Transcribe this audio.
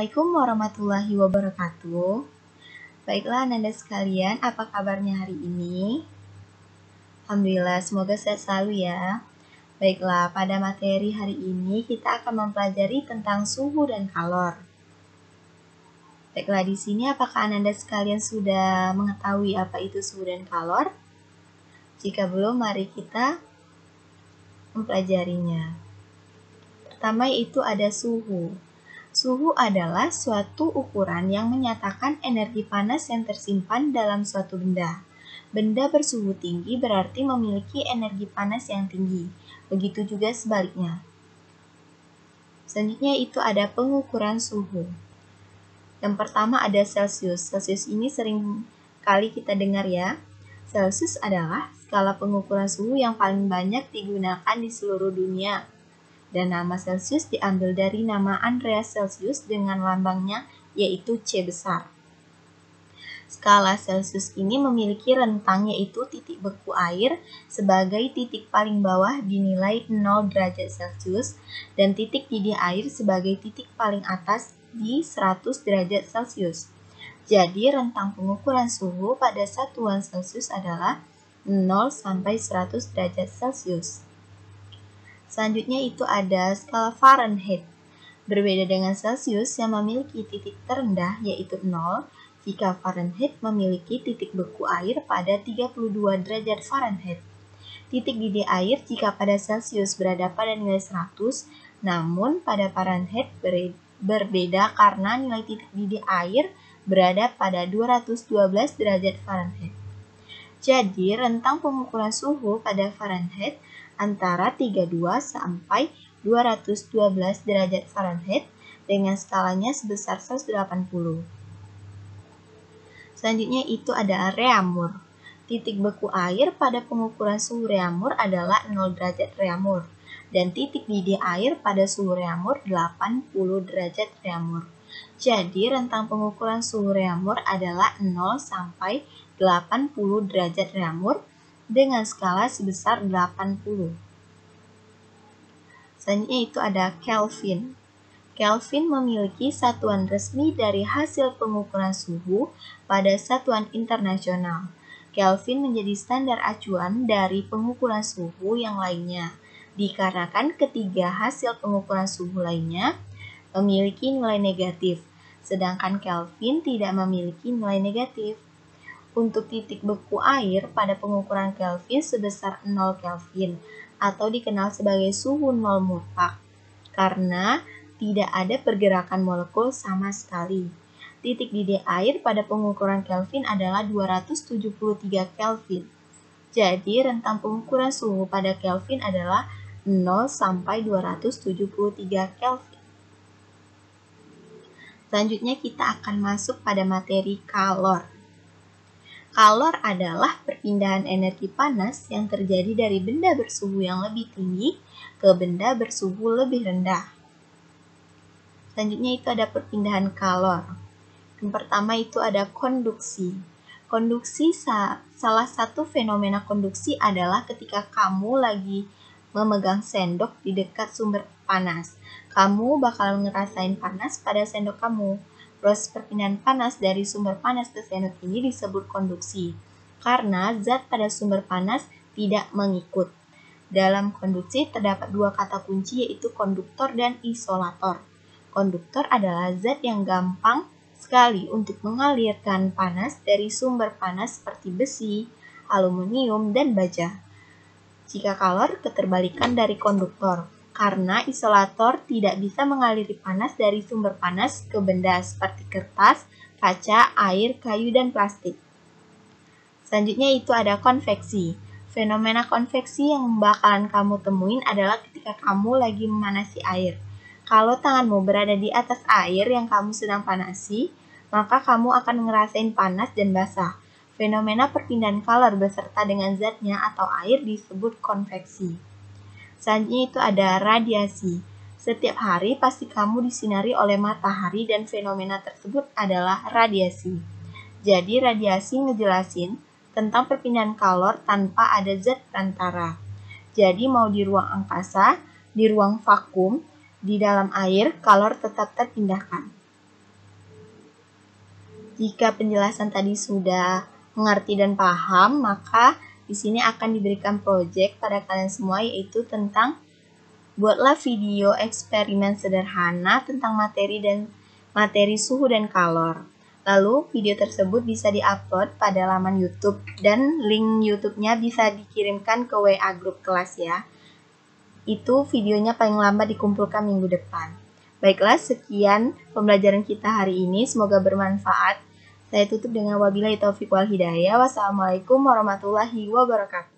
Assalamualaikum warahmatullahi wabarakatuh. Baiklah Ananda sekalian, apa kabarnya hari ini? Alhamdulillah, semoga sehat selalu ya. Baiklah, pada materi hari ini kita akan mempelajari tentang suhu dan kalor. Baiklah, di sini apakah Ananda sekalian sudah mengetahui apa itu suhu dan kalor? Jika belum, mari kita mempelajarinya. Pertama yaitu ada suhu. Suhu adalah suatu ukuran yang menyatakan energi panas yang tersimpan dalam suatu benda. Benda bersuhu tinggi berarti memiliki energi panas yang tinggi. Begitu juga sebaliknya. Selanjutnya itu ada pengukuran suhu. Yang pertama ada Celcius. Celcius ini sering kali kita dengar ya. Celcius adalah skala pengukuran suhu yang paling banyak digunakan di seluruh dunia. Dan nama Celcius diambil dari nama Andreas Celsius dengan lambangnya yaitu C besar. Skala Celsius ini memiliki rentang yaitu titik beku air sebagai titik paling bawah dinilai 0 derajat Celcius dan titik didih air sebagai titik paling atas di 100 derajat Celcius. Jadi rentang pengukuran suhu pada satuan Celsius adalah 0 sampai 100 derajat Celcius. Selanjutnya itu ada skala Fahrenheit. Berbeda dengan Celsius yang memiliki titik terendah yaitu 0, jika Fahrenheit memiliki titik beku air pada 32 derajat Fahrenheit. Titik didih air jika pada Celsius berada pada nilai 100, namun pada Fahrenheit berbeda karena nilai titik didih air berada pada 212 derajat Fahrenheit. Jadi, rentang pengukuran suhu pada Fahrenheit antara 32 sampai 212 derajat Fahrenheit dengan skalanya sebesar 180. Selanjutnya itu ada reaumur. Titik beku air pada pengukuran suhu reaumur adalah 0 derajat reaumur dan titik didih air pada suhu reaumur 80 derajat reaumur. Jadi rentang pengukuran suhu reaumur adalah 0 sampai 80 derajat reaumur dengan skala sebesar 80. Selanjutnya itu ada Kelvin. Kelvin memiliki satuan resmi dari hasil pengukuran suhu pada satuan internasional. Kelvin menjadi standar acuan dari pengukuran suhu yang lainnya, dikarenakan ketiga hasil pengukuran suhu lainnya memiliki nilai negatif, sedangkan Kelvin tidak memiliki nilai negatif. Untuk titik beku air pada pengukuran Kelvin sebesar 0 Kelvin atau dikenal sebagai suhu nol mutlak karena tidak ada pergerakan molekul sama sekali. Titik didih air pada pengukuran Kelvin adalah 273 Kelvin. Jadi rentang pengukuran suhu pada Kelvin adalah 0 sampai 273 Kelvin. Selanjutnya kita akan masuk pada materi kalor. Kalor adalah perpindahan energi panas yang terjadi dari benda bersuhu yang lebih tinggi ke benda bersuhu lebih rendah. Selanjutnya itu ada perpindahan kalor. Yang pertama itu ada konduksi. Konduksi, salah satu fenomena konduksi adalah ketika kamu lagi memegang sendok di dekat sumber panas. Kamu bakal ngerasain panas pada sendok kamu. Proses perpindahan panas dari sumber panas ke sendok ini disebut konduksi, karena zat pada sumber panas tidak mengikut. Dalam konduksi terdapat dua kata kunci yaitu konduktor dan isolator. Konduktor adalah zat yang gampang sekali untuk mengalirkan panas dari sumber panas seperti besi, aluminium, dan baja. Jika kalor keterbalikan dari konduktor, karena isolator tidak bisa mengaliri panas dari sumber panas ke benda seperti kertas, kaca, air, kayu, dan plastik. Selanjutnya itu ada konveksi. Fenomena konveksi yang bakalan kamu temuin adalah ketika kamu lagi memanasi air. Kalau tanganmu berada di atas air yang kamu sedang panasi, maka kamu akan ngerasain panas dan basah. Fenomena perpindahan kalor beserta dengan zatnya atau air disebut konveksi. Selanjutnya itu ada radiasi. Setiap hari pasti kamu disinari oleh matahari dan fenomena tersebut adalah radiasi. Jadi radiasi ngejelasin tentang perpindahan kalor tanpa ada zat perantara. Jadi mau di ruang angkasa, di ruang vakum, di dalam air, kalor tetap terpindahkan. Jika penjelasan tadi sudah mengerti dan paham, maka di sini akan diberikan proyek pada kalian semua, yaitu tentang buatlah video eksperimen sederhana tentang materi suhu dan kalor. Lalu video tersebut bisa diupload pada laman YouTube dan link YouTube-nya bisa dikirimkan ke WA grup kelas ya. Itu videonya paling lambat dikumpulkan minggu depan. Baiklah, sekian pembelajaran kita hari ini. Semoga bermanfaat. Saya tutup dengan wabillahi taufiq wal hidayah. Wassalamualaikum warahmatullahi wabarakatuh.